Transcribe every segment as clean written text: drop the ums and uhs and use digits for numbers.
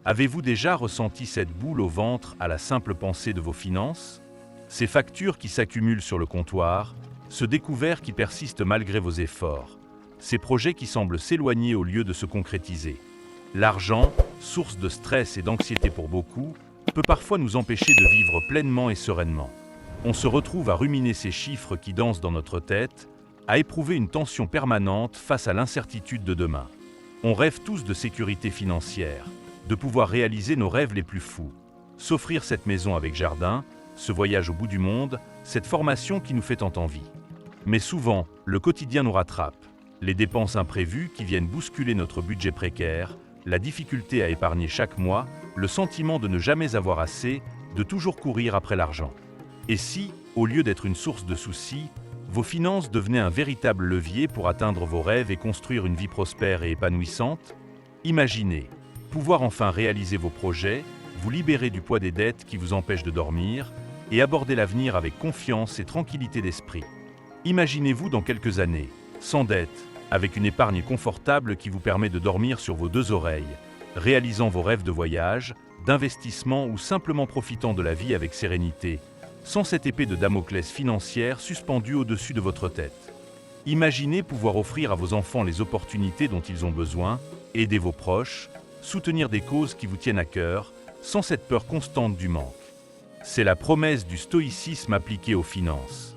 Avez-vous déjà ressenti cette boule au ventre à la simple pensée de vos finances? Ces factures qui s'accumulent sur le comptoir, ce découvert qui persiste malgré vos efforts, ces projets qui semblent s'éloigner au lieu de se concrétiser. L'argent, source de stress et d'anxiété pour beaucoup, peut parfois nous empêcher de vivre pleinement et sereinement. On se retrouve à ruminer ces chiffres qui dansent dans notre tête, à éprouver une tension permanente face à l'incertitude de demain. On rêve tous de sécurité financière, de pouvoir réaliser nos rêves les plus fous, s'offrir cette maison avec jardin, ce voyage au bout du monde, cette formation qui nous fait tant envie. Mais souvent, le quotidien nous rattrape. Les dépenses imprévues qui viennent bousculer notre budget précaire, la difficulté à épargner chaque mois, le sentiment de ne jamais avoir assez, de toujours courir après l'argent. Et si, au lieu d'être une source de soucis, vos finances devenaient un véritable levier pour atteindre vos rêves et construire une vie prospère et épanouissante? Imaginez pouvoir enfin réaliser vos projets, vous libérer du poids des dettes qui vous empêchent de dormir et aborder l'avenir avec confiance et tranquillité d'esprit. Imaginez-vous dans quelques années, sans dette, avec une épargne confortable qui vous permet de dormir sur vos deux oreilles, réalisant vos rêves de voyage, d'investissement ou simplement profitant de la vie avec sérénité, sans cette épée de Damoclès financière suspendue au-dessus de votre tête. Imaginez pouvoir offrir à vos enfants les opportunités dont ils ont besoin, aider vos proches, soutenir des causes qui vous tiennent à cœur, sans cette peur constante du manque. C'est la promesse du stoïcisme appliqué aux finances.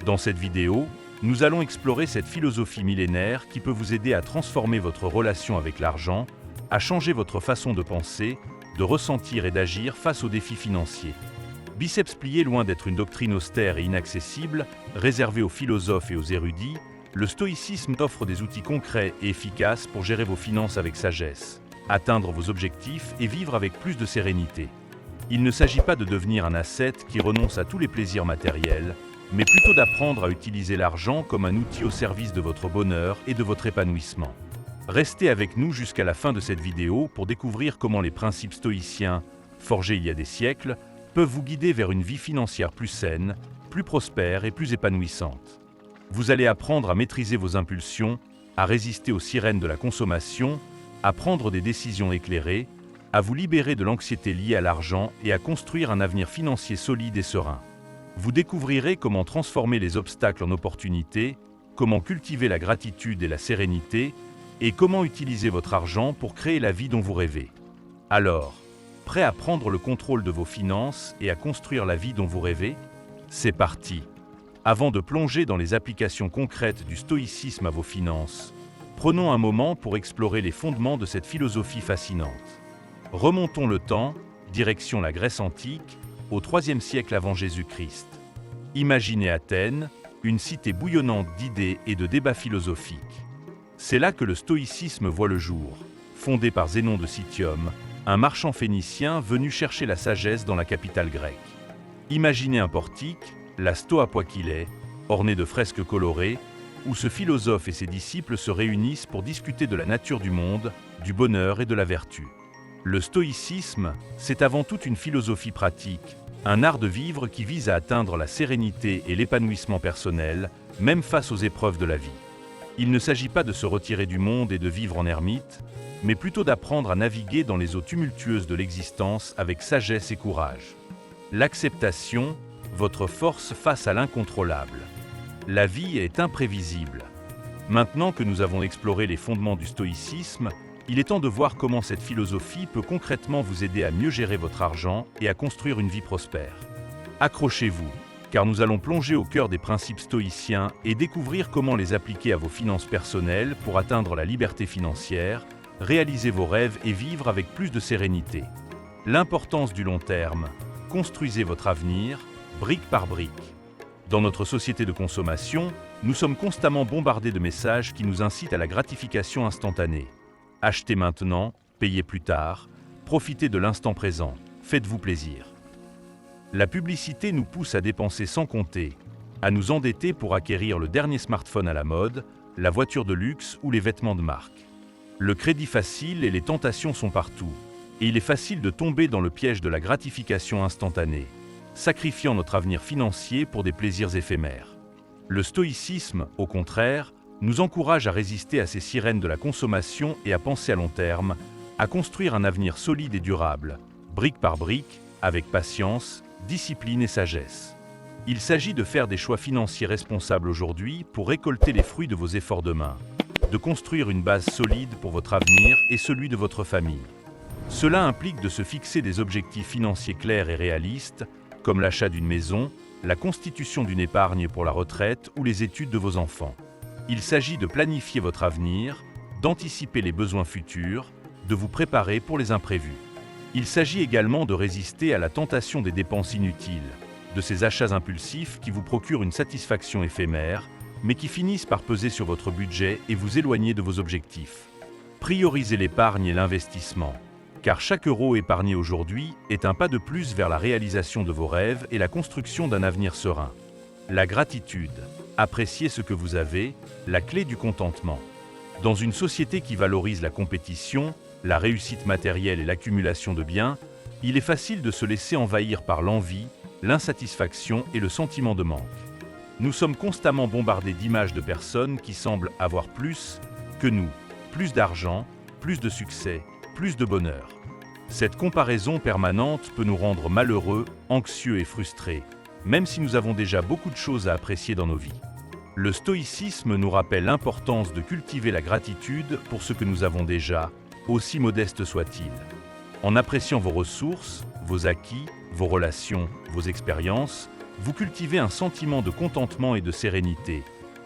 Dans cette vidéo, nous allons explorer cette philosophie millénaire qui peut vous aider à transformer votre relation avec l'argent, à changer votre façon de penser, de ressentir et d'agir face aux défis financiers. Biceps plié, loin d'être une doctrine austère et inaccessible, réservée aux philosophes et aux érudits, le stoïcisme offre des outils concrets et efficaces pour gérer vos finances avec sagesse, atteindre vos objectifs et vivre avec plus de sérénité. Il ne s'agit pas de devenir un ascète qui renonce à tous les plaisirs matériels, mais plutôt d'apprendre à utiliser l'argent comme un outil au service de votre bonheur et de votre épanouissement. Restez avec nous jusqu'à la fin de cette vidéo pour découvrir comment les principes stoïciens, forgés il y a des siècles, peuvent vous guider vers une vie financière plus saine, plus prospère et plus épanouissante. Vous allez apprendre à maîtriser vos impulsions, à résister aux sirènes de la consommation, à prendre des décisions éclairées, à vous libérer de l'anxiété liée à l'argent et à construire un avenir financier solide et serein. Vous découvrirez comment transformer les obstacles en opportunités, comment cultiver la gratitude et la sérénité, et comment utiliser votre argent pour créer la vie dont vous rêvez. Alors, prêt à prendre le contrôle de vos finances et à construire la vie dont vous rêvez? C'est parti! Avant de plonger dans les applications concrètes du stoïcisme à vos finances, prenons un moment pour explorer les fondements de cette philosophie fascinante. Remontons le temps, direction la Grèce antique, au IIIe siècle avant Jésus-Christ. Imaginez Athènes, une cité bouillonnante d'idées et de débats philosophiques. C'est là que le stoïcisme voit le jour, fondé par Zénon de Citium, un marchand phénicien venu chercher la sagesse dans la capitale grecque. Imaginez un portique, la Stoa Poikile, orné de fresques colorées, où ce philosophe et ses disciples se réunissent pour discuter de la nature du monde, du bonheur et de la vertu. Le stoïcisme, c'est avant tout une philosophie pratique, un art de vivre qui vise à atteindre la sérénité et l'épanouissement personnel, même face aux épreuves de la vie. Il ne s'agit pas de se retirer du monde et de vivre en ermite, mais plutôt d'apprendre à naviguer dans les eaux tumultueuses de l'existence avec sagesse et courage. L'acceptation, votre force face à l'incontrôlable. La vie est imprévisible. Maintenant que nous avons exploré les fondements du stoïcisme, il est temps de voir comment cette philosophie peut concrètement vous aider à mieux gérer votre argent et à construire une vie prospère. Accrochez-vous, car nous allons plonger au cœur des principes stoïciens et découvrir comment les appliquer à vos finances personnelles pour atteindre la liberté financière, réaliser vos rêves et vivre avec plus de sérénité. L'importance du long terme. Construisez votre avenir, brique par brique. Dans notre société de consommation, nous sommes constamment bombardés de messages qui nous incitent à la gratification instantanée. Achetez maintenant, payez plus tard, profitez de l'instant présent, faites-vous plaisir. La publicité nous pousse à dépenser sans compter, à nous endetter pour acquérir le dernier smartphone à la mode, la voiture de luxe ou les vêtements de marque. Le crédit facile et les tentations sont partout, et il est facile de tomber dans le piège de la gratification instantanée, sacrifiant notre avenir financier pour des plaisirs éphémères. Le stoïcisme, au contraire, nous encourage à résister à ces sirènes de la consommation et à penser à long terme, à construire un avenir solide et durable, brique par brique, avec patience, discipline et sagesse. Il s'agit de faire des choix financiers responsables aujourd'hui pour récolter les fruits de vos efforts demain, de construire une base solide pour votre avenir et celui de votre famille. Cela implique de se fixer des objectifs financiers clairs et réalistes, comme l'achat d'une maison, la constitution d'une épargne pour la retraite ou les études de vos enfants. Il s'agit de planifier votre avenir, d'anticiper les besoins futurs, de vous préparer pour les imprévus. Il s'agit également de résister à la tentation des dépenses inutiles, de ces achats impulsifs qui vous procurent une satisfaction éphémère, mais qui finissent par peser sur votre budget et vous éloigner de vos objectifs. Priorisez l'épargne et l'investissement, car chaque euro épargné aujourd'hui est un pas de plus vers la réalisation de vos rêves et la construction d'un avenir serein. La gratitude, appréciez ce que vous avez, la clé du contentement. Dans une société qui valorise la compétition, la réussite matérielle et l'accumulation de biens, il est facile de se laisser envahir par l'envie, l'insatisfaction et le sentiment de manque. Nous sommes constamment bombardés d'images de personnes qui semblent avoir plus que nous, plus d'argent, plus de succès, plus de bonheur. Cette comparaison permanente peut nous rendre malheureux, anxieux et frustrés, même si nous avons déjà beaucoup de choses à apprécier dans nos vies. Le stoïcisme nous rappelle l'importance de cultiver la gratitude pour ce que nous avons déjà, aussi modeste soit-il. En appréciant vos ressources, vos acquis, vos relations, vos expériences, vous cultivez un sentiment de contentement et de sérénité,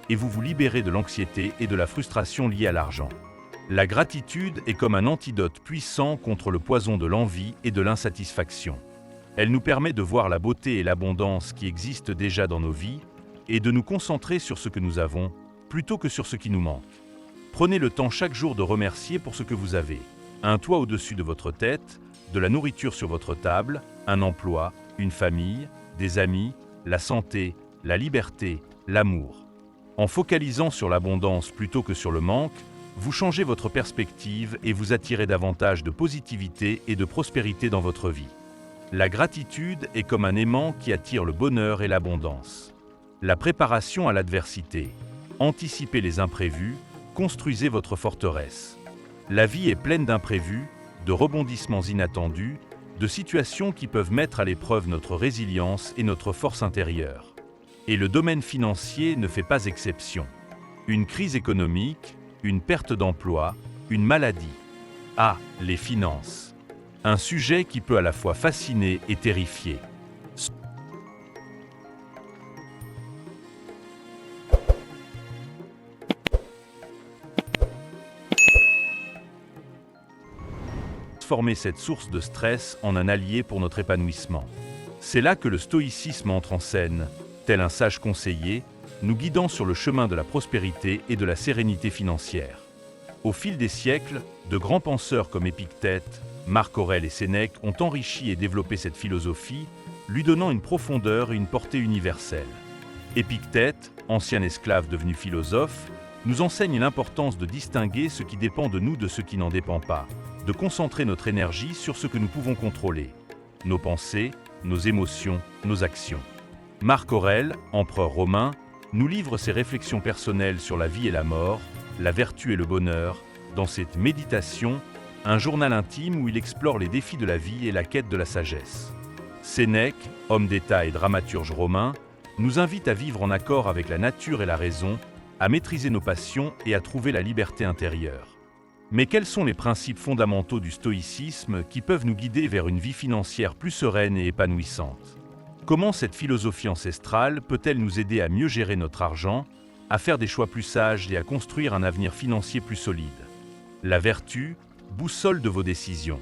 et vous vous libérez de l'anxiété et de la frustration liée à l'argent. La gratitude est comme un antidote puissant contre le poison de l'envie et de l'insatisfaction. Elle nous permet de voir la beauté et l'abondance qui existent déjà dans nos vies et de nous concentrer sur ce que nous avons, plutôt que sur ce qui nous manque. Prenez le temps chaque jour de remercier pour ce que vous avez. Un toit au-dessus de votre tête, de la nourriture sur votre table, un emploi, une famille, des amis, la santé, la liberté, l'amour. En focalisant sur l'abondance plutôt que sur le manque, vous changez votre perspective et vous attirez davantage de positivité et de prospérité dans votre vie. La gratitude est comme un aimant qui attire le bonheur et l'abondance. La préparation à l'adversité. Anticipez les imprévus, construisez votre forteresse. La vie est pleine d'imprévus, de rebondissements inattendus, de situations qui peuvent mettre à l'épreuve notre résilience et notre force intérieure. Et le domaine financier ne fait pas exception. Une crise économique, une perte d'emploi, une maladie. Ah, les finances. Un sujet qui peut à la fois fasciner et terrifier. Transformer cette source de stress en un allié pour notre épanouissement. C'est là que le stoïcisme entre en scène, tel un sage conseiller, nous guidant sur le chemin de la prospérité et de la sérénité financière. Au fil des siècles, de grands penseurs comme Épictète, Marc Aurèle et Sénèque ont enrichi et développé cette philosophie, lui donnant une profondeur et une portée universelle. Épictète, ancien esclave devenu philosophe, nous enseigne l'importance de distinguer ce qui dépend de nous de ce qui n'en dépend pas, de concentrer notre énergie sur ce que nous pouvons contrôler, nos pensées, nos émotions, nos actions. Marc Aurèle, empereur romain, nous livre ses réflexions personnelles sur la vie et la mort, la vertu et le bonheur, dans cette méditation, un journal intime où il explore les défis de la vie et la quête de la sagesse. Sénèque, homme d'État et dramaturge romain, nous invite à vivre en accord avec la nature et la raison, à maîtriser nos passions et à trouver la liberté intérieure. Mais quels sont les principes fondamentaux du stoïcisme qui peuvent nous guider vers une vie financière plus sereine et épanouissante? Comment cette philosophie ancestrale peut-elle nous aider à mieux gérer notre argent, à faire des choix plus sages et à construire un avenir financier plus solide? La vertu, boussole de vos décisions.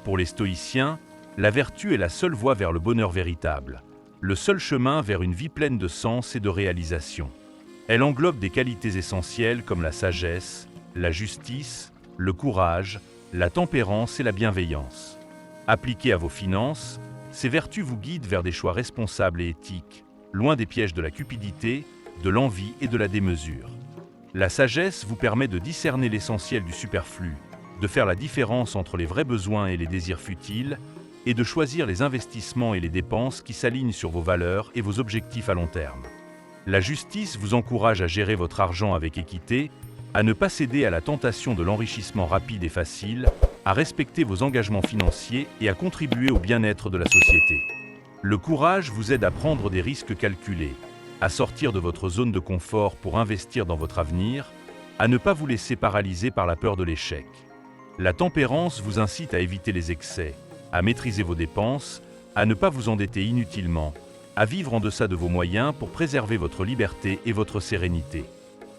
Pour les stoïciens, la vertu est la seule voie vers le bonheur véritable, le seul chemin vers une vie pleine de sens et de réalisation. Elle englobe des qualités essentielles comme la sagesse, la justice, le courage, la tempérance et la bienveillance. Appliquées à vos finances, ces vertus vous guident vers des choix responsables et éthiques, loin des pièges de la cupidité, de l'envie et de la démesure. La sagesse vous permet de discerner l'essentiel du superflu, de faire la différence entre les vrais besoins et les désirs futiles, et de choisir les investissements et les dépenses qui s'alignent sur vos valeurs et vos objectifs à long terme. La justice vous encourage à gérer votre argent avec équité, à ne pas céder à la tentation de l'enrichissement rapide et facile, à respecter vos engagements financiers et à contribuer au bien-être de la société. Le courage vous aide à prendre des risques calculés, à sortir de votre zone de confort pour investir dans votre avenir, à ne pas vous laisser paralyser par la peur de l'échec. La tempérance vous incite à éviter les excès, à maîtriser vos dépenses, à ne pas vous endetter inutilement, à vivre en deçà de vos moyens pour préserver votre liberté et votre sérénité.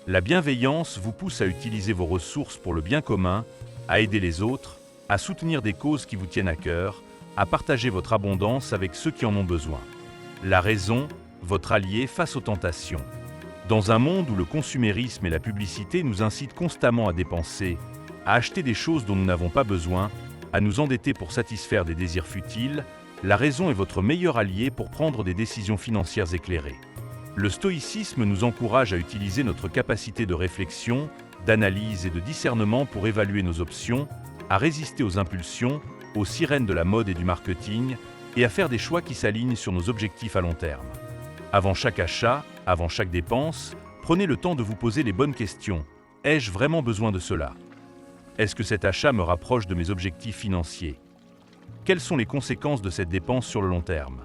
La bienveillance vous pousse à utiliser vos ressources pour le bien commun, à aider les autres, à soutenir des causes qui vous tiennent à cœur, à partager votre abondance avec ceux qui en ont besoin. La raison, votre allié face aux tentations. Dans un monde où le consumérisme et la publicité nous incitent constamment à dépenser, à acheter des choses dont nous n'avons pas besoin, à nous endetter pour satisfaire des désirs futiles, la raison est votre meilleur allié pour prendre des décisions financières éclairées. Le stoïcisme nous encourage à utiliser notre capacité de réflexion, d'analyse et de discernement pour évaluer nos options, à résister aux impulsions, aux sirènes de la mode et du marketing, et à faire des choix qui s'alignent sur nos objectifs à long terme. Avant chaque achat, avant chaque dépense, prenez le temps de vous poser les bonnes questions. Ai-je vraiment besoin de cela? Est-ce que cet achat me rapproche de mes objectifs financiers? Quelles sont les conséquences de cette dépense sur le long terme?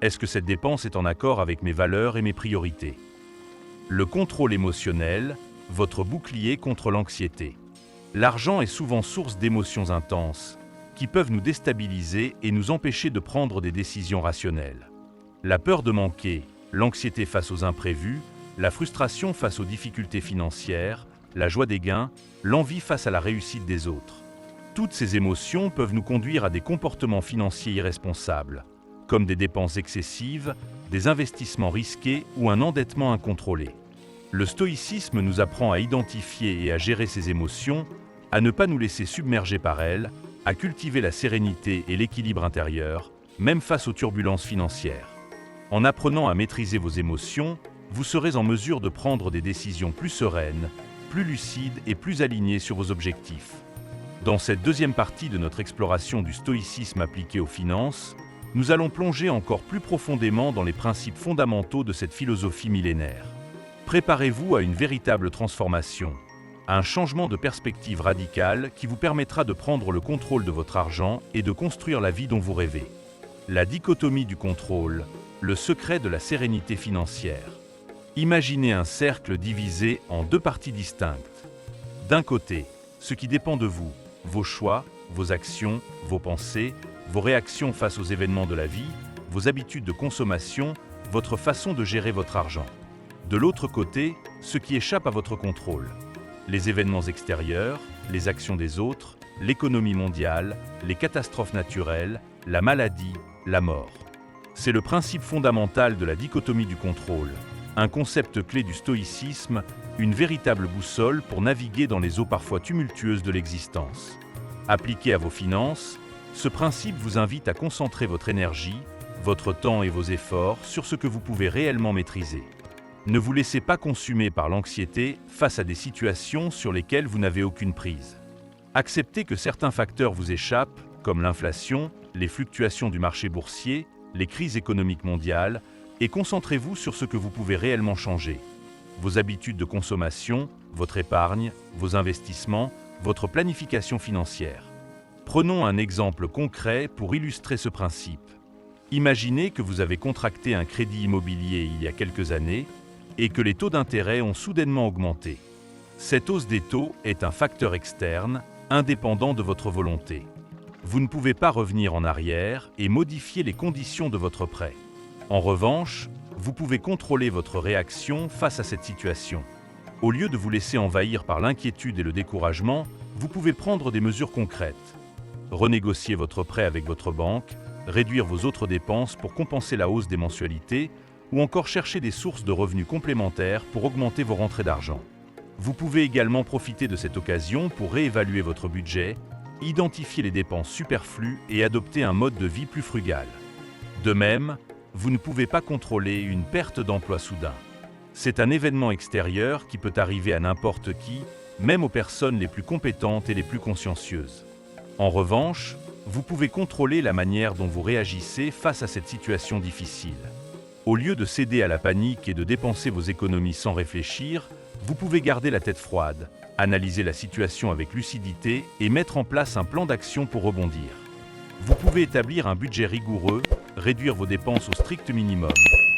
Est-ce que cette dépense est en accord avec mes valeurs et mes priorités? Le contrôle émotionnel, votre bouclier contre l'anxiété. L'argent est souvent source d'émotions intenses, qui peuvent nous déstabiliser et nous empêcher de prendre des décisions rationnelles. La peur de manquer, l'anxiété face aux imprévus, la frustration face aux difficultés financières, la joie des gains, l'envie face à la réussite des autres. Toutes ces émotions peuvent nous conduire à des comportements financiers irresponsables, comme des dépenses excessives, des investissements risqués ou un endettement incontrôlé. Le stoïcisme nous apprend à identifier et à gérer ces émotions, à ne pas nous laisser submerger par elles, à cultiver la sérénité et l'équilibre intérieur, même face aux turbulences financières. En apprenant à maîtriser vos émotions, vous serez en mesure de prendre des décisions plus sereines, plus lucides et plus alignées sur vos objectifs. Dans cette deuxième partie de notre exploration du stoïcisme appliqué aux finances, nous allons plonger encore plus profondément dans les principes fondamentaux de cette philosophie millénaire. Préparez-vous à une véritable transformation, à un changement de perspective radical qui vous permettra de prendre le contrôle de votre argent et de construire la vie dont vous rêvez. La dichotomie du contrôle, le secret de la sérénité financière. Imaginez un cercle divisé en deux parties distinctes. D'un côté, ce qui dépend de vous, vos choix, vos actions, vos pensées, vos réactions face aux événements de la vie, vos habitudes de consommation, votre façon de gérer votre argent. De l'autre côté, ce qui échappe à votre contrôle. Les événements extérieurs, les actions des autres, l'économie mondiale, les catastrophes naturelles, la maladie, la mort. C'est le principe fondamental de la dichotomie du contrôle, un concept clé du stoïcisme, une véritable boussole pour naviguer dans les eaux parfois tumultueuses de l'existence. Appliqué à vos finances, ce principe vous invite à concentrer votre énergie, votre temps et vos efforts sur ce que vous pouvez réellement maîtriser. Ne vous laissez pas consumer par l'anxiété face à des situations sur lesquelles vous n'avez aucune prise. Acceptez que certains facteurs vous échappent, comme l'inflation, les fluctuations du marché boursier, les crises économiques mondiales, et concentrez-vous sur ce que vous pouvez réellement changer. Vos habitudes de consommation, votre épargne, vos investissements, votre planification financière. Prenons un exemple concret pour illustrer ce principe. Imaginez que vous avez contracté un crédit immobilier il y a quelques années et que les taux d'intérêt ont soudainement augmenté. Cette hausse des taux est un facteur externe, indépendant de votre volonté. Vous ne pouvez pas revenir en arrière et modifier les conditions de votre prêt. En revanche, vous pouvez contrôler votre réaction face à cette situation. Au lieu de vous laisser envahir par l'inquiétude et le découragement, vous pouvez prendre des mesures concrètes. Renégocier votre prêt avec votre banque, réduire vos autres dépenses pour compenser la hausse des mensualités, ou encore chercher des sources de revenus complémentaires pour augmenter vos rentrées d'argent. Vous pouvez également profiter de cette occasion pour réévaluer votre budget, identifier les dépenses superflues et adopter un mode de vie plus frugal. De même, vous ne pouvez pas contrôler une perte d'emploi soudain. C'est un événement extérieur qui peut arriver à n'importe qui, même aux personnes les plus compétentes et les plus consciencieuses. En revanche, vous pouvez contrôler la manière dont vous réagissez face à cette situation difficile. Au lieu de céder à la panique et de dépenser vos économies sans réfléchir, vous pouvez garder la tête froide, analyser la situation avec lucidité et mettre en place un plan d'action pour rebondir. Vous pouvez établir un budget rigoureux, réduire vos dépenses au strict minimum,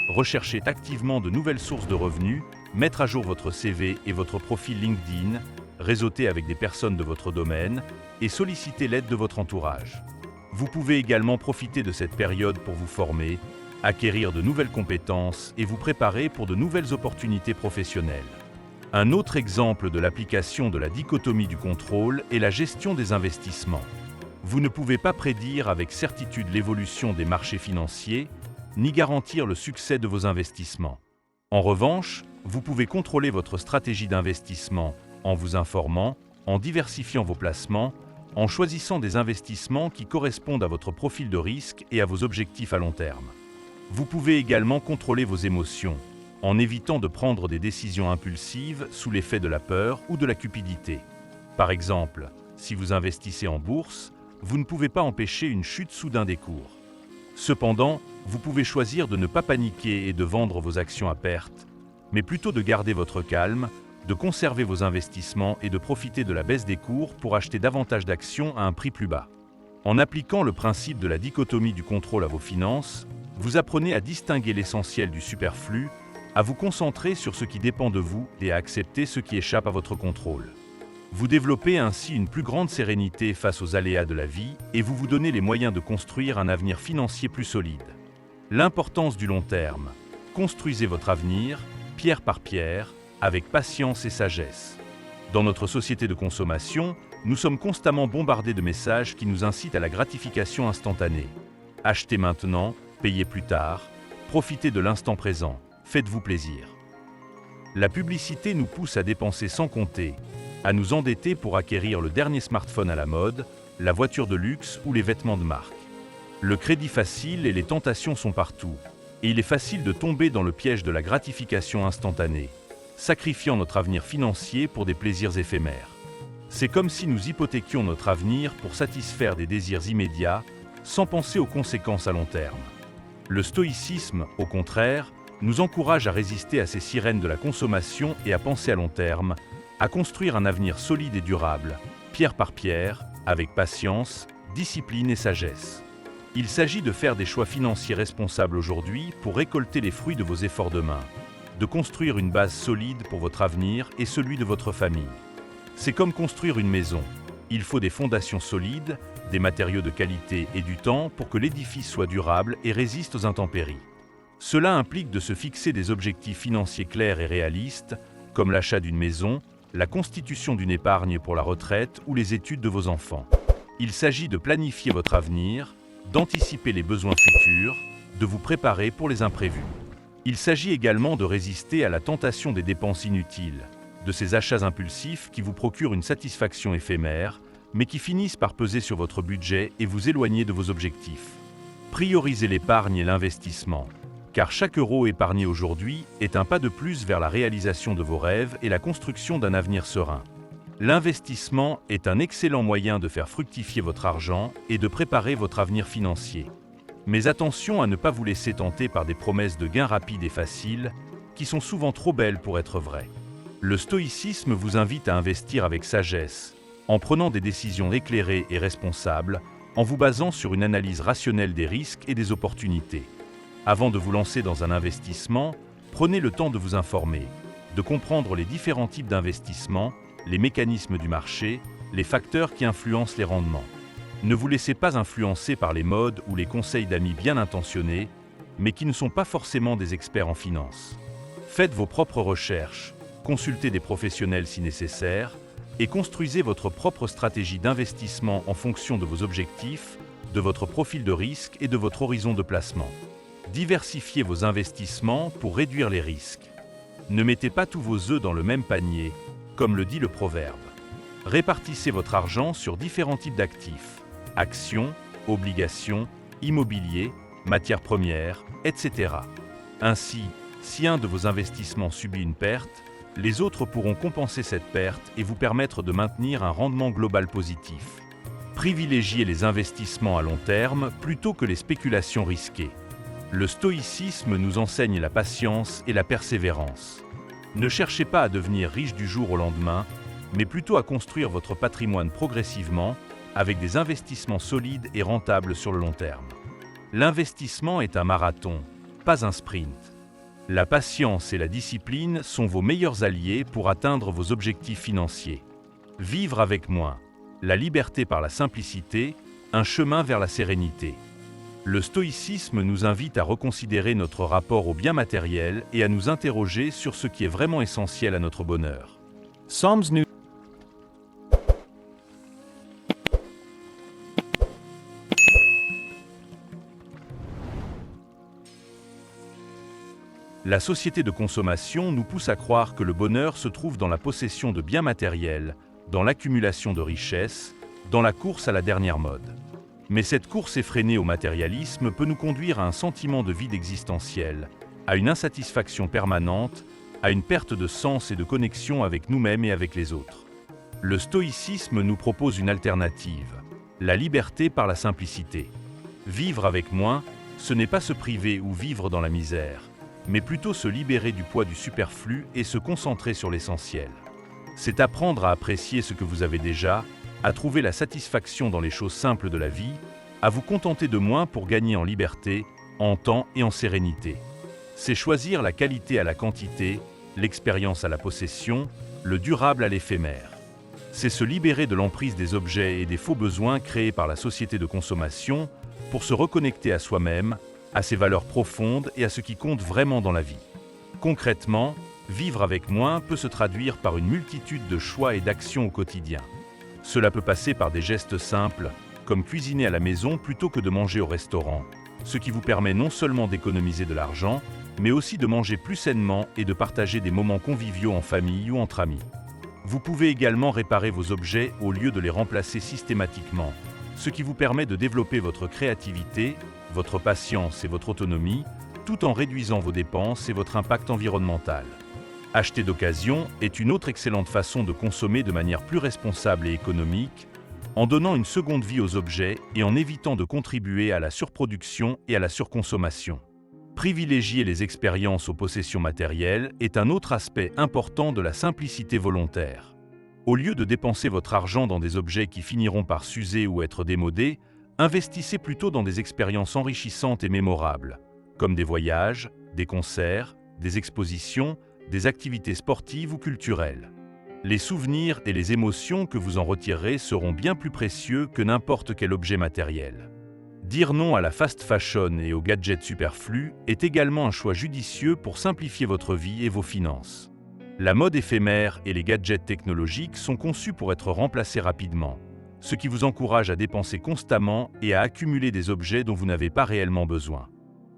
rechercher activement de nouvelles sources de revenus, mettre à jour votre CV et votre profil LinkedIn, réseauter avec des personnes de votre domaine et solliciter l'aide de votre entourage. Vous pouvez également profiter de cette période pour vous former, acquérir de nouvelles compétences et vous préparer pour de nouvelles opportunités professionnelles. Un autre exemple de l'application de la dichotomie du contrôle est la gestion des investissements. Vous ne pouvez pas prédire avec certitude l'évolution des marchés financiers, ni garantir le succès de vos investissements. En revanche, vous pouvez contrôler votre stratégie d'investissement en vous informant, en diversifiant vos placements, en choisissant des investissements qui correspondent à votre profil de risque et à vos objectifs à long terme. Vous pouvez également contrôler vos émotions, en évitant de prendre des décisions impulsives sous l'effet de la peur ou de la cupidité. Par exemple, si vous investissez en bourse, vous ne pouvez pas empêcher une chute soudaine des cours. Cependant, vous pouvez choisir de ne pas paniquer et de vendre vos actions à perte, mais plutôt de garder votre calme, de conserver vos investissements et de profiter de la baisse des cours pour acheter davantage d'actions à un prix plus bas. En appliquant le principe de la dichotomie du contrôle à vos finances, vous apprenez à distinguer l'essentiel du superflu, à vous concentrer sur ce qui dépend de vous et à accepter ce qui échappe à votre contrôle. Vous développez ainsi une plus grande sérénité face aux aléas de la vie et vous vous donnez les moyens de construire un avenir financier plus solide. L'importance du long terme. Construisez votre avenir, pierre par pierre, avec patience et sagesse. Dans notre société de consommation, nous sommes constamment bombardés de messages qui nous incitent à la gratification instantanée. Achetez maintenant, payez plus tard, profitez de l'instant présent, faites-vous plaisir. La publicité nous pousse à dépenser sans compter, à nous endetter pour acquérir le dernier smartphone à la mode, la voiture de luxe ou les vêtements de marque. Le crédit facile et les tentations sont partout, et il est facile de tomber dans le piège de la gratification instantanée, sacrifiant notre avenir financier pour des plaisirs éphémères. C'est comme si nous hypothéquions notre avenir pour satisfaire des désirs immédiats, sans penser aux conséquences à long terme. Le stoïcisme, au contraire, nous encourage à résister à ces sirènes de la consommation et à penser à long terme, à construire un avenir solide et durable, pierre par pierre, avec patience, discipline et sagesse. Il s'agit de faire des choix financiers responsables aujourd'hui pour récolter les fruits de vos efforts demain, de construire une base solide pour votre avenir et celui de votre famille. C'est comme construire une maison. Il faut des fondations solides, des matériaux de qualité et du temps pour que l'édifice soit durable et résiste aux intempéries. Cela implique de se fixer des objectifs financiers clairs et réalistes, comme l'achat d'une maison, la constitution d'une épargne pour la retraite ou les études de vos enfants. Il s'agit de planifier votre avenir, d'anticiper les besoins futurs, de vous préparer pour les imprévus. Il s'agit également de résister à la tentation des dépenses inutiles, de ces achats impulsifs qui vous procurent une satisfaction éphémère, mais qui finissent par peser sur votre budget et vous éloigner de vos objectifs. Priorisez l'épargne et l'investissement, car chaque euro épargné aujourd'hui est un pas de plus vers la réalisation de vos rêves et la construction d'un avenir serein. L'investissement est un excellent moyen de faire fructifier votre argent et de préparer votre avenir financier. Mais attention à ne pas vous laisser tenter par des promesses de gains rapides et faciles, qui sont souvent trop belles pour être vraies. Le stoïcisme vous invite à investir avec sagesse, en prenant des décisions éclairées et responsables, en vous basant sur une analyse rationnelle des risques et des opportunités. Avant de vous lancer dans un investissement, prenez le temps de vous informer, de comprendre les différents types d'investissements, les mécanismes du marché, les facteurs qui influencent les rendements. Ne vous laissez pas influencer par les modes ou les conseils d'amis bien intentionnés, mais qui ne sont pas forcément des experts en finance. Faites vos propres recherches, consultez des professionnels si nécessaire, et construisez votre propre stratégie d'investissement en fonction de vos objectifs, de votre profil de risque et de votre horizon de placement. Diversifiez vos investissements pour réduire les risques. Ne mettez pas tous vos œufs dans le même panier, comme le dit le proverbe. Répartissez votre argent sur différents types d'actifs, actions, obligations, immobilier, matières premières, etc. Ainsi, si un de vos investissements subit une perte, les autres pourront compenser cette perte et vous permettre de maintenir un rendement global positif. Privilégiez les investissements à long terme plutôt que les spéculations risquées. Le stoïcisme nous enseigne la patience et la persévérance. Ne cherchez pas à devenir riche du jour au lendemain, mais plutôt à construire votre patrimoine progressivement avec des investissements solides et rentables sur le long terme. L'investissement est un marathon, pas un sprint. La patience et la discipline sont vos meilleurs alliés pour atteindre vos objectifs financiers. Vivre avec moins, la liberté par la simplicité, un chemin vers la sérénité. Le stoïcisme nous invite à reconsidérer notre rapport au bien matériel et à nous interroger sur ce qui est vraiment essentiel à notre bonheur. Psalms New La société de consommation nous pousse à croire que le bonheur se trouve dans la possession de biens matériels, dans l'accumulation de richesses, dans la course à la dernière mode. Mais cette course effrénée au matérialisme peut nous conduire à un sentiment de vide existentiel, à une insatisfaction permanente, à une perte de sens et de connexion avec nous-mêmes et avec les autres. Le stoïcisme nous propose une alternative, la liberté par la simplicité. Vivre avec moins, ce n'est pas se priver ou vivre dans la misère, mais plutôt se libérer du poids du superflu et se concentrer sur l'essentiel. C'est apprendre à apprécier ce que vous avez déjà, à trouver la satisfaction dans les choses simples de la vie, à vous contenter de moins pour gagner en liberté, en temps et en sérénité. C'est choisir la qualité à la quantité, l'expérience à la possession, le durable à l'éphémère. C'est se libérer de l'emprise des objets et des faux besoins créés par la société de consommation pour se reconnecter à soi-même, à ses valeurs profondes et à ce qui compte vraiment dans la vie. Concrètement, vivre avec moins peut se traduire par une multitude de choix et d'actions au quotidien. Cela peut passer par des gestes simples, comme cuisiner à la maison plutôt que de manger au restaurant, ce qui vous permet non seulement d'économiser de l'argent, mais aussi de manger plus sainement et de partager des moments conviviaux en famille ou entre amis. Vous pouvez également réparer vos objets au lieu de les remplacer systématiquement, ce qui vous permet de développer votre créativité, votre patience et votre autonomie, tout en réduisant vos dépenses et votre impact environnemental. Acheter d'occasion est une autre excellente façon de consommer de manière plus responsable et économique, en donnant une seconde vie aux objets et en évitant de contribuer à la surproduction et à la surconsommation. Privilégier les expériences aux possessions matérielles est un autre aspect important de la simplicité volontaire. Au lieu de dépenser votre argent dans des objets qui finiront par s'user ou être démodés, investissez plutôt dans des expériences enrichissantes et mémorables, comme des voyages, des concerts, des expositions, des activités sportives ou culturelles. Les souvenirs et les émotions que vous en retirerez seront bien plus précieux que n'importe quel objet matériel. Dire non à la fast fashion et aux gadgets superflus est également un choix judicieux pour simplifier votre vie et vos finances. La mode éphémère et les gadgets technologiques sont conçus pour être remplacés rapidement, ce qui vous encourage à dépenser constamment et à accumuler des objets dont vous n'avez pas réellement besoin.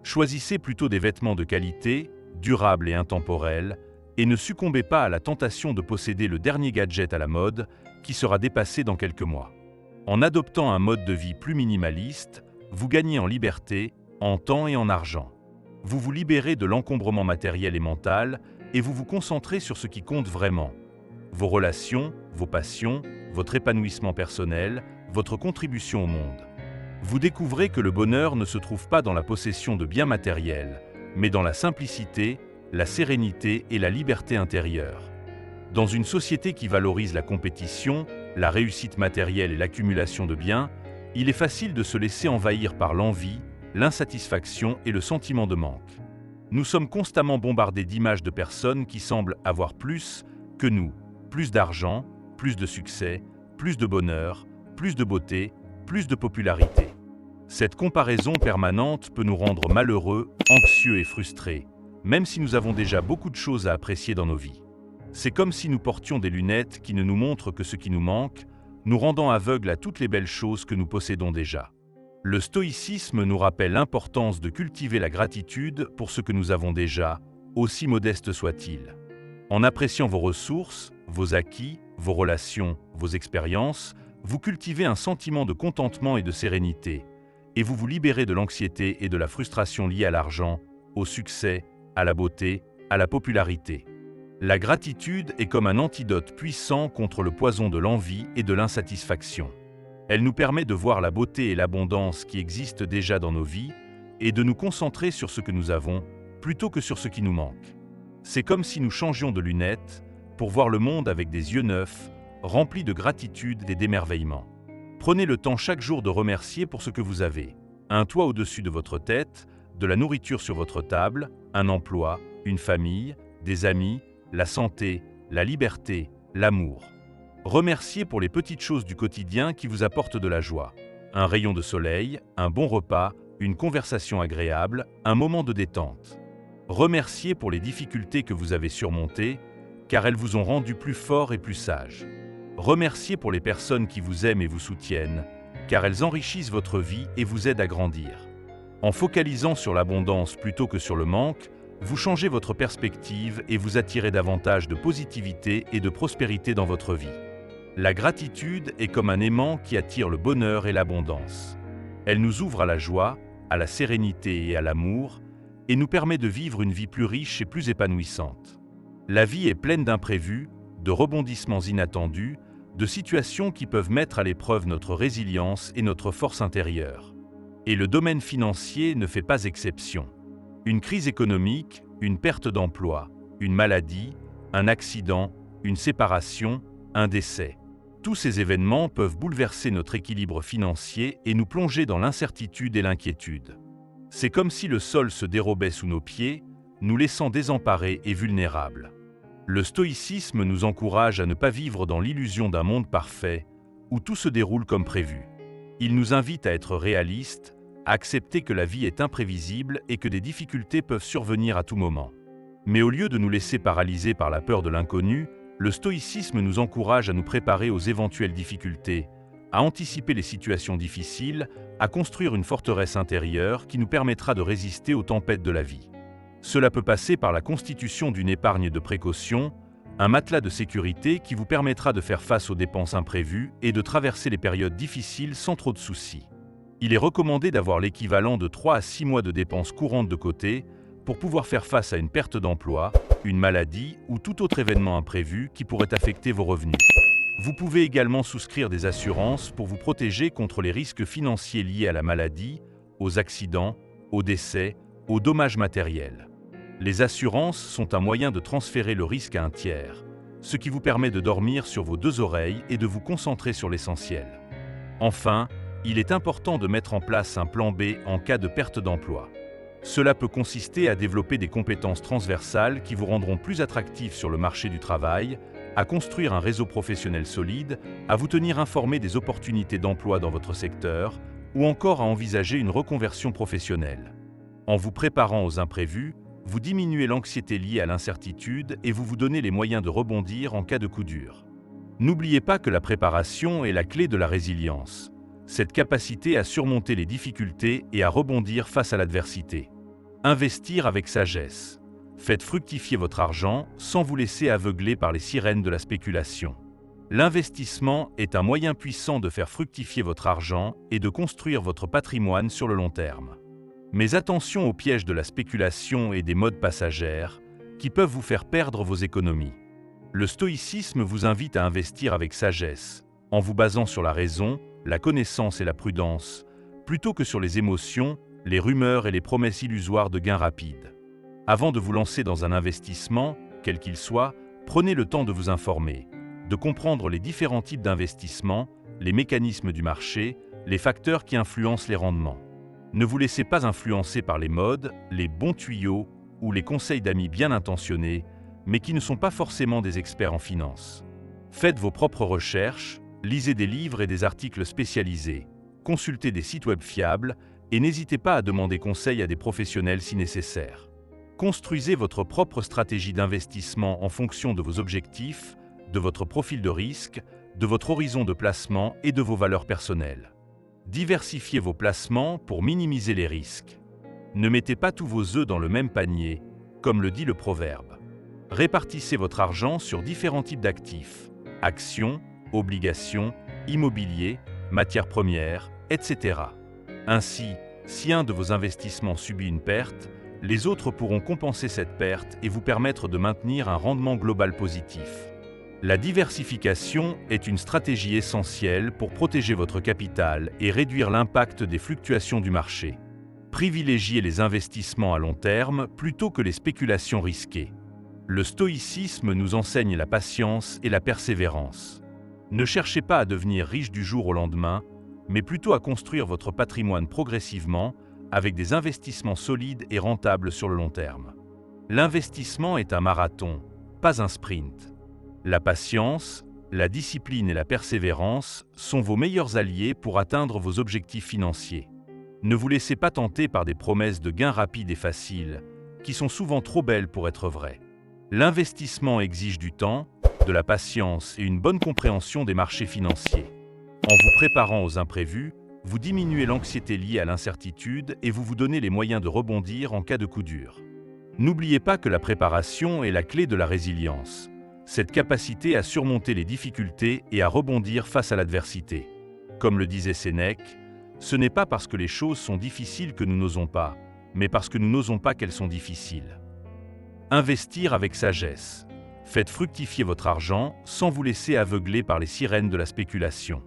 Choisissez plutôt des vêtements de qualité, durables et intemporels, et ne succombez pas à la tentation de posséder le dernier gadget à la mode qui sera dépassé dans quelques mois. En adoptant un mode de vie plus minimaliste, vous gagnez en liberté, en temps et en argent. Vous vous libérez de l'encombrement matériel et mental et vous vous concentrez sur ce qui compte vraiment. Vos relations, vos passions, votre épanouissement personnel, votre contribution au monde. Vous découvrez que le bonheur ne se trouve pas dans la possession de biens matériels, mais dans la simplicité, la sérénité et la liberté intérieure. Dans une société qui valorise la compétition, la réussite matérielle et l'accumulation de biens, il est facile de se laisser envahir par l'envie, l'insatisfaction et le sentiment de manque. Nous sommes constamment bombardés d'images de personnes qui semblent avoir plus que nous, plus d'argent, plus de succès, plus de bonheur, plus de beauté, plus de popularité. Cette comparaison permanente peut nous rendre malheureux, anxieux et frustrés, même si nous avons déjà beaucoup de choses à apprécier dans nos vies. C'est comme si nous portions des lunettes qui ne nous montrent que ce qui nous manque, nous rendant aveugles à toutes les belles choses que nous possédons déjà. Le stoïcisme nous rappelle l'importance de cultiver la gratitude pour ce que nous avons déjà, aussi modeste soit-il. En appréciant vos ressources, vos acquis, vos relations, vos expériences, vous cultivez un sentiment de contentement et de sérénité, et vous vous libérez de l'anxiété et de la frustration liée à l'argent, au succès, à la beauté, à la popularité. La gratitude est comme un antidote puissant contre le poison de l'envie et de l'insatisfaction. Elle nous permet de voir la beauté et l'abondance qui existent déjà dans nos vies et de nous concentrer sur ce que nous avons plutôt que sur ce qui nous manque. C'est comme si nous changions de lunettes pour voir le monde avec des yeux neufs, rempli de gratitude et d'émerveillement. Prenez le temps chaque jour de remercier pour ce que vous avez. Un toit au-dessus de votre tête, de la nourriture sur votre table, un emploi, une famille, des amis, la santé, la liberté, l'amour. Remerciez pour les petites choses du quotidien qui vous apportent de la joie. Un rayon de soleil, un bon repas, une conversation agréable, un moment de détente. Remerciez pour les difficultés que vous avez surmontées, car elles vous ont rendu plus fort et plus sage. Remerciez pour les personnes qui vous aiment et vous soutiennent, car elles enrichissent votre vie et vous aident à grandir. En focalisant sur l'abondance plutôt que sur le manque, vous changez votre perspective et vous attirez davantage de positivité et de prospérité dans votre vie. La gratitude est comme un aimant qui attire le bonheur et l'abondance. Elle nous ouvre à la joie, à la sérénité et à l'amour, et nous permet de vivre une vie plus riche et plus épanouissante. La vie est pleine d'imprévus, de rebondissements inattendus, de situations qui peuvent mettre à l'épreuve notre résilience et notre force intérieure. Et le domaine financier ne fait pas exception. Une crise économique, une perte d'emploi, une maladie, un accident, une séparation, un décès. Tous ces événements peuvent bouleverser notre équilibre financier et nous plonger dans l'incertitude et l'inquiétude. C'est comme si le sol se dérobait sous nos pieds, nous laissant désemparés et vulnérables. Le stoïcisme nous encourage à ne pas vivre dans l'illusion d'un monde parfait, où tout se déroule comme prévu. Il nous invite à être réalistes, à accepter que la vie est imprévisible et que des difficultés peuvent survenir à tout moment. Mais au lieu de nous laisser paralyser par la peur de l'inconnu, le stoïcisme nous encourage à nous préparer aux éventuelles difficultés, à anticiper les situations difficiles, à construire une forteresse intérieure qui nous permettra de résister aux tempêtes de la vie. Cela peut passer par la constitution d'une épargne de précaution, un matelas de sécurité qui vous permettra de faire face aux dépenses imprévues et de traverser les périodes difficiles sans trop de soucis. Il est recommandé d'avoir l'équivalent de 3 à 6 mois de dépenses courantes de côté pour pouvoir faire face à une perte d'emploi, une maladie ou tout autre événement imprévu qui pourrait affecter vos revenus. Vous pouvez également souscrire des assurances pour vous protéger contre les risques financiers liés à la maladie, aux accidents, aux décès, aux dommages matériels. Les assurances sont un moyen de transférer le risque à un tiers, ce qui vous permet de dormir sur vos deux oreilles et de vous concentrer sur l'essentiel. Enfin, il est important de mettre en place un plan B en cas de perte d'emploi. Cela peut consister à développer des compétences transversales qui vous rendront plus attractifs sur le marché du travail, à construire un réseau professionnel solide, à vous tenir informé des opportunités d'emploi dans votre secteur, ou encore à envisager une reconversion professionnelle. En vous préparant aux imprévus, vous diminuez l'anxiété liée à l'incertitude et vous vous donnez les moyens de rebondir en cas de coup dur. N'oubliez pas que la préparation est la clé de la résilience, cette capacité à surmonter les difficultés et à rebondir face à l'adversité. Investir avec sagesse. Faites fructifier votre argent sans vous laisser aveugler par les sirènes de la spéculation. L'investissement est un moyen puissant de faire fructifier votre argent et de construire votre patrimoine sur le long terme. Mais attention aux pièges de la spéculation et des modes passagères qui peuvent vous faire perdre vos économies. Le stoïcisme vous invite à investir avec sagesse, en vous basant sur la raison, la connaissance et la prudence, plutôt que sur les émotions, les rumeurs et les promesses illusoires de gains rapides. Avant de vous lancer dans un investissement, quel qu'il soit, prenez le temps de vous informer, de comprendre les différents types d'investissements, les mécanismes du marché, les facteurs qui influencent les rendements. Ne vous laissez pas influencer par les modes, les bons tuyaux ou les conseils d'amis bien intentionnés, mais qui ne sont pas forcément des experts en finance. Faites vos propres recherches, lisez des livres et des articles spécialisés, consultez des sites web fiables et n'hésitez pas à demander conseil à des professionnels si nécessaire. Construisez votre propre stratégie d'investissement en fonction de vos objectifs, de votre profil de risque, de votre horizon de placement et de vos valeurs personnelles. Diversifiez vos placements pour minimiser les risques. Ne mettez pas tous vos œufs dans le même panier, comme le dit le proverbe. Répartissez votre argent sur différents types d'actifs, actions, obligations, immobilier, matières premières, etc. Ainsi, si un de vos investissements subit une perte, les autres pourront compenser cette perte et vous permettre de maintenir un rendement global positif. La diversification est une stratégie essentielle pour protéger votre capital et réduire l'impact des fluctuations du marché. Privilégiez les investissements à long terme plutôt que les spéculations risquées. Le stoïcisme nous enseigne la patience et la persévérance. Ne cherchez pas à devenir riche du jour au lendemain, mais plutôt à construire votre patrimoine progressivement avec des investissements solides et rentables sur le long terme. L'investissement est un marathon, pas un sprint. La patience, la discipline et la persévérance sont vos meilleurs alliés pour atteindre vos objectifs financiers. Ne vous laissez pas tenter par des promesses de gains rapides et faciles, qui sont souvent trop belles pour être vraies. L'investissement exige du temps, de la patience et une bonne compréhension des marchés financiers. En vous préparant aux imprévus, vous diminuez l'anxiété liée à l'incertitude et vous vous donnez les moyens de rebondir en cas de coup dur. N'oubliez pas que la préparation est la clé de la résilience, cette capacité à surmonter les difficultés et à rebondir face à l'adversité. Comme le disait Sénèque, ce n'est pas parce que les choses sont difficiles que nous n'osons pas, mais parce que nous n'osons pas qu'elles sont difficiles. Investir avec sagesse. Faites fructifier votre argent sans vous laisser aveugler par les sirènes de la spéculation.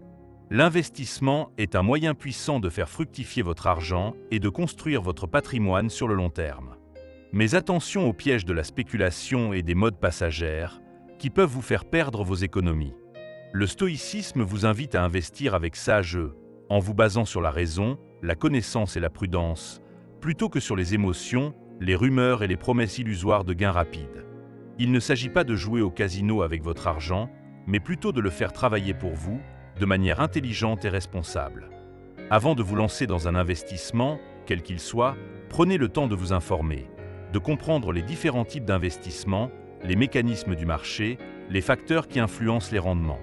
L'investissement est un moyen puissant de faire fructifier votre argent et de construire votre patrimoine sur le long terme. Mais attention aux pièges de la spéculation et des modes passagères qui peuvent vous faire perdre vos économies. Le stoïcisme vous invite à investir avec sagesse, en vous basant sur la raison, la connaissance et la prudence, plutôt que sur les émotions, les rumeurs et les promesses illusoires de gains rapides. Il ne s'agit pas de jouer au casino avec votre argent, mais plutôt de le faire travailler pour vous, de manière intelligente et responsable. Avant de vous lancer dans un investissement, quel qu'il soit, prenez le temps de vous informer, de comprendre les différents types d'investissements, les mécanismes du marché, les facteurs qui influencent les rendements.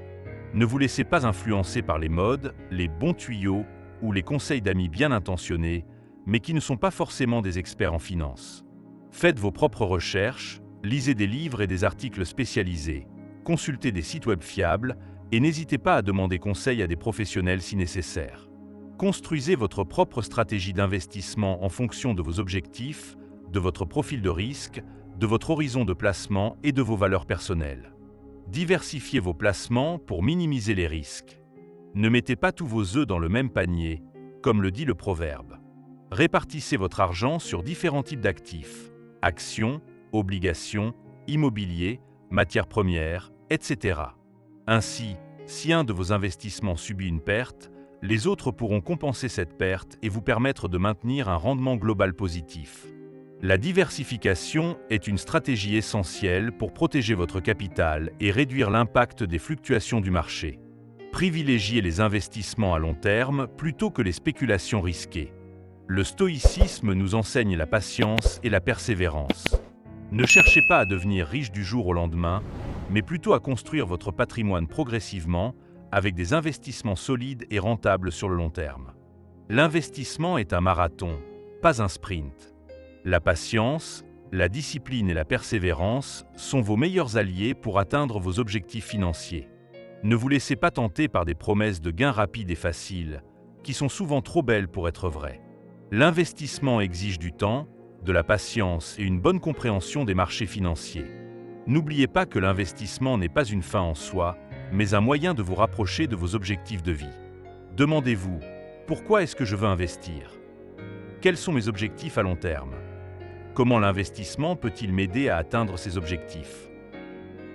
Ne vous laissez pas influencer par les modes, les bons tuyaux ou les conseils d'amis bien intentionnés, mais qui ne sont pas forcément des experts en finance. Faites vos propres recherches, lisez des livres et des articles spécialisés, consultez des sites web fiables et n'hésitez pas à demander conseil à des professionnels si nécessaire. Construisez votre propre stratégie d'investissement en fonction de vos objectifs, de votre profil de risque, de votre horizon de placement et de vos valeurs personnelles. Diversifiez vos placements pour minimiser les risques. Ne mettez pas tous vos œufs dans le même panier, comme le dit le proverbe. Répartissez votre argent sur différents types d'actifs, actions, obligations, immobilier, matières premières, etc. Ainsi, si un de vos investissements subit une perte, les autres pourront compenser cette perte et vous permettre de maintenir un rendement global positif. La diversification est une stratégie essentielle pour protéger votre capital et réduire l'impact des fluctuations du marché. Privilégiez les investissements à long terme plutôt que les spéculations risquées. Le stoïcisme nous enseigne la patience et la persévérance. Ne cherchez pas à devenir riche du jour au lendemain, mais plutôt à construire votre patrimoine progressivement avec des investissements solides et rentables sur le long terme. L'investissement est un marathon, pas un sprint. La patience, la discipline et la persévérance sont vos meilleurs alliés pour atteindre vos objectifs financiers. Ne vous laissez pas tenter par des promesses de gains rapides et faciles, qui sont souvent trop belles pour être vraies. L'investissement exige du temps, de la patience et une bonne compréhension des marchés financiers. N'oubliez pas que l'investissement n'est pas une fin en soi, mais un moyen de vous rapprocher de vos objectifs de vie. Demandez-vous, pourquoi est-ce que je veux investir? Quels sont mes objectifs à long terme? Comment l'investissement peut-il m'aider à atteindre ces objectifs?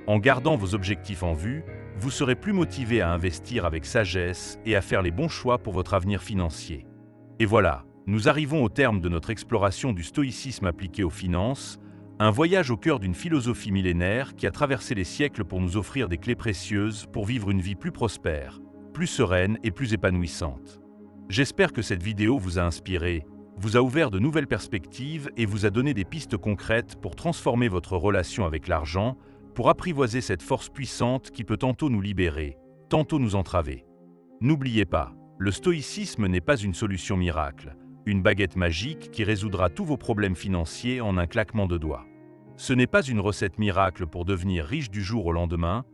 En gardant vos objectifs en vue, vous serez plus motivé à investir avec sagesse et à faire les bons choix pour votre avenir financier. Et voilà, nous arrivons au terme de notre exploration du stoïcisme appliqué aux finances, un voyage au cœur d'une philosophie millénaire qui a traversé les siècles pour nous offrir des clés précieuses pour vivre une vie plus prospère, plus sereine et plus épanouissante. J'espère que cette vidéo vous a inspiré, vous a ouvert de nouvelles perspectives et vous a donné des pistes concrètes pour transformer votre relation avec l'argent, pour apprivoiser cette force puissante qui peut tantôt nous libérer, tantôt nous entraver. N'oubliez pas, le stoïcisme n'est pas une solution miracle, une baguette magique qui résoudra tous vos problèmes financiers en un claquement de doigts. Ce n'est pas une recette miracle pour devenir riche du jour au lendemain,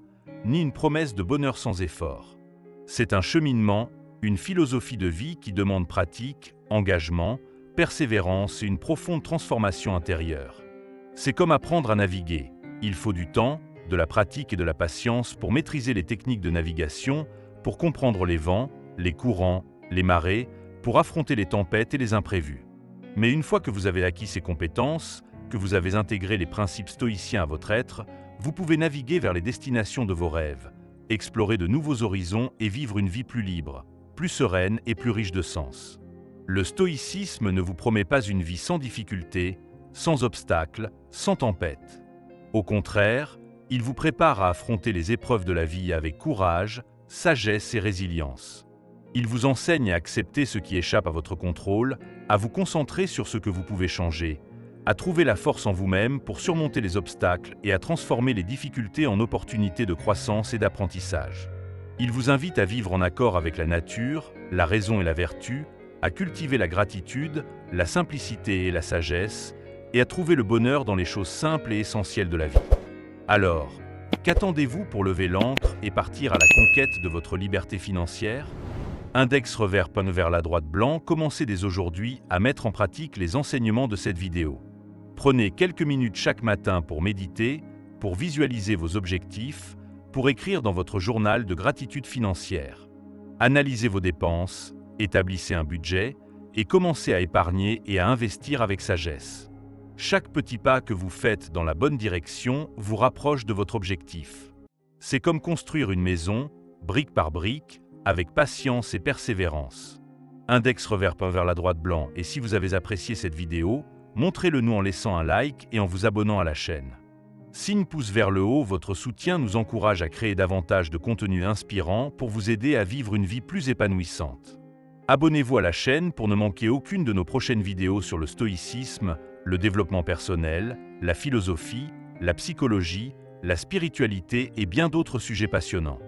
ni une promesse de bonheur sans effort. C'est un cheminement, une philosophie de vie qui demande pratique, engagement, persévérance et une profonde transformation intérieure. C'est comme apprendre à naviguer. Il faut du temps, de la pratique et de la patience pour maîtriser les techniques de navigation, pour comprendre les vents, les courants, les marées, pour affronter les tempêtes et les imprévus. Mais une fois que vous avez acquis ces compétences, que vous avez intégré les principes stoïciens à votre être, vous pouvez naviguer vers les destinations de vos rêves, explorer de nouveaux horizons et vivre une vie plus libre, plus sereine et plus riche de sens. Le stoïcisme ne vous promet pas une vie sans difficultés, sans obstacles, sans tempêtes. Au contraire, il vous prépare à affronter les épreuves de la vie avec courage, sagesse et résilience. Il vous enseigne à accepter ce qui échappe à votre contrôle, à vous concentrer sur ce que vous pouvez changer, à trouver la force en vous-même pour surmonter les obstacles et à transformer les difficultés en opportunités de croissance et d'apprentissage. Il vous invite à vivre en accord avec la nature, la raison et la vertu, à cultiver la gratitude, la simplicité et la sagesse, et à trouver le bonheur dans les choses simples et essentielles de la vie. Alors, qu'attendez-vous pour lever l'ancre et partir à la conquête de votre liberté financière? Index revers pointe vers la droite blanc, commencez dès aujourd'hui à mettre en pratique les enseignements de cette vidéo. Prenez quelques minutes chaque matin pour méditer, pour visualiser vos objectifs, pour écrire dans votre journal de gratitude financière. Analysez vos dépenses, établissez un budget et commencez à épargner et à investir avec sagesse. Chaque petit pas que vous faites dans la bonne direction vous rapproche de votre objectif. C'est comme construire une maison, brique par brique, avec patience et persévérance. Index revers pointe vers la droite blanc, et si vous avez apprécié cette vidéo, montrez-le nous en laissant un like et en vous abonnant à la chaîne. Signe pouce vers le haut, votre soutien nous encourage à créer davantage de contenu inspirant pour vous aider à vivre une vie plus épanouissante. Abonnez-vous à la chaîne pour ne manquer aucune de nos prochaines vidéos sur le stoïcisme, le développement personnel, la philosophie, la psychologie, la spiritualité et bien d'autres sujets passionnants.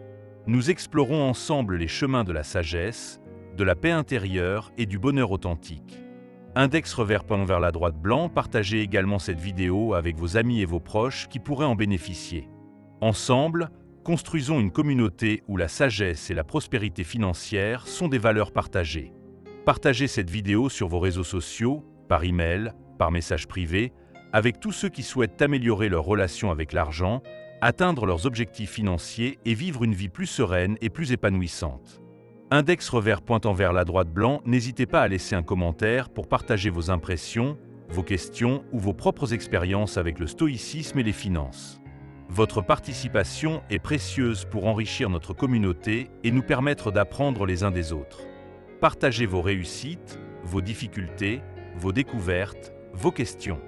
Nous explorons ensemble les chemins de la sagesse, de la paix intérieure et du bonheur authentique. Index revers pointe vers la droite blanc, partagez également cette vidéo avec vos amis et vos proches qui pourraient en bénéficier. Ensemble, construisons une communauté où la sagesse et la prospérité financière sont des valeurs partagées. Partagez cette vidéo sur vos réseaux sociaux, par email, par message privé, avec tous ceux qui souhaitent améliorer leur relation avec l'argent, atteindre leurs objectifs financiers et vivre une vie plus sereine et plus épanouissante. Index revers pointant vers la droite blanc, n'hésitez pas à laisser un commentaire pour partager vos impressions, vos questions ou vos propres expériences avec le stoïcisme et les finances. Votre participation est précieuse pour enrichir notre communauté et nous permettre d'apprendre les uns des autres. Partagez vos réussites, vos difficultés, vos découvertes, vos questions.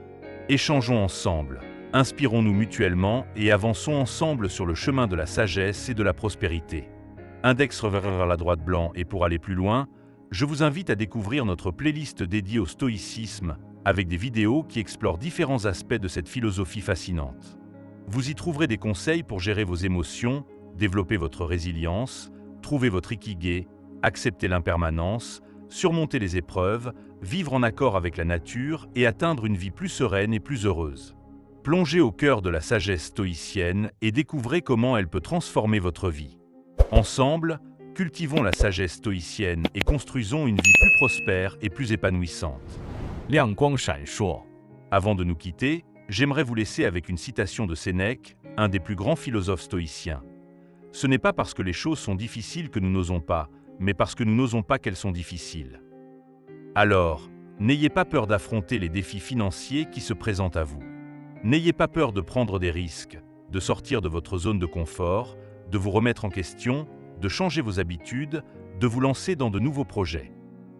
Échangeons ensemble, inspirons-nous mutuellement et avançons ensemble sur le chemin de la sagesse et de la prospérité. Index revers vers la droite blanc, et pour aller plus loin, je vous invite à découvrir notre playlist dédiée au stoïcisme avec des vidéos qui explorent différents aspects de cette philosophie fascinante. Vous y trouverez des conseils pour gérer vos émotions, développer votre résilience, trouver votre ikigai, accepter l'impermanence, surmonter les épreuves, vivre en accord avec la nature et atteindre une vie plus sereine et plus heureuse. Plongez au cœur de la sagesse stoïcienne et découvrez comment elle peut transformer votre vie. Ensemble, cultivons la sagesse stoïcienne et construisons une vie plus prospère et plus épanouissante. 亮光闪烁。 Avant de nous quitter, j'aimerais vous laisser avec une citation de Sénèque, un des plus grands philosophes stoïciens. Ce n'est pas parce que les choses sont difficiles que nous n'osons pas, mais parce que nous n'osons pas qu'elles sont difficiles. Alors, n'ayez pas peur d'affronter les défis financiers qui se présentent à vous. N'ayez pas peur de prendre des risques, de sortir de votre zone de confort, de vous remettre en question, de changer vos habitudes, de vous lancer dans de nouveaux projets.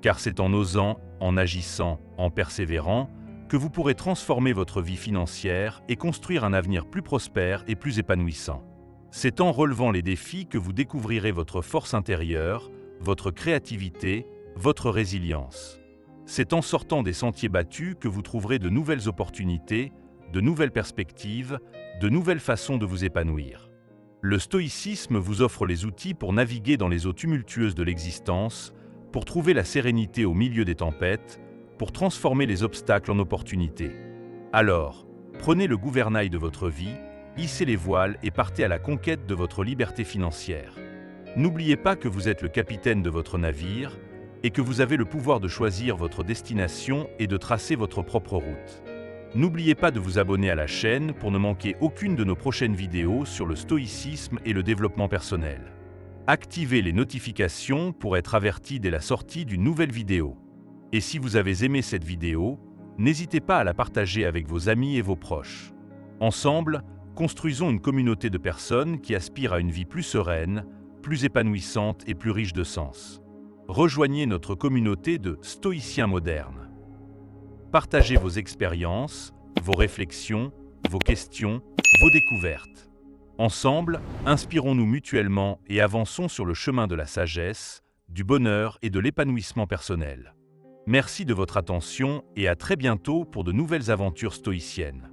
Car c'est en osant, en agissant, en persévérant, que vous pourrez transformer votre vie financière et construire un avenir plus prospère et plus épanouissant. C'est en relevant les défis que vous découvrirez votre force intérieure, votre créativité, votre résilience. C'est en sortant des sentiers battus que vous trouverez de nouvelles opportunités, de nouvelles perspectives, de nouvelles façons de vous épanouir. Le stoïcisme vous offre les outils pour naviguer dans les eaux tumultueuses de l'existence, pour trouver la sérénité au milieu des tempêtes, pour transformer les obstacles en opportunités. Alors, prenez le gouvernail de votre vie, hissez les voiles et partez à la conquête de votre liberté financière. N'oubliez pas que vous êtes le capitaine de votre navire et que vous avez le pouvoir de choisir votre destination et de tracer votre propre route. N'oubliez pas de vous abonner à la chaîne pour ne manquer aucune de nos prochaines vidéos sur le stoïcisme et le développement personnel. Activez les notifications pour être averti dès la sortie d'une nouvelle vidéo. Et si vous avez aimé cette vidéo, n'hésitez pas à la partager avec vos amis et vos proches. Ensemble, Construisons une communauté de personnes qui aspirent à une vie plus sereine, plus épanouissante et plus riche de sens. Rejoignez notre communauté de stoïciens modernes. Partagez vos expériences, vos réflexions, vos questions, vos découvertes. Ensemble, inspirons-nous mutuellement et avançons sur le chemin de la sagesse, du bonheur et de l'épanouissement personnel. Merci de votre attention et à très bientôt pour de nouvelles aventures stoïciennes.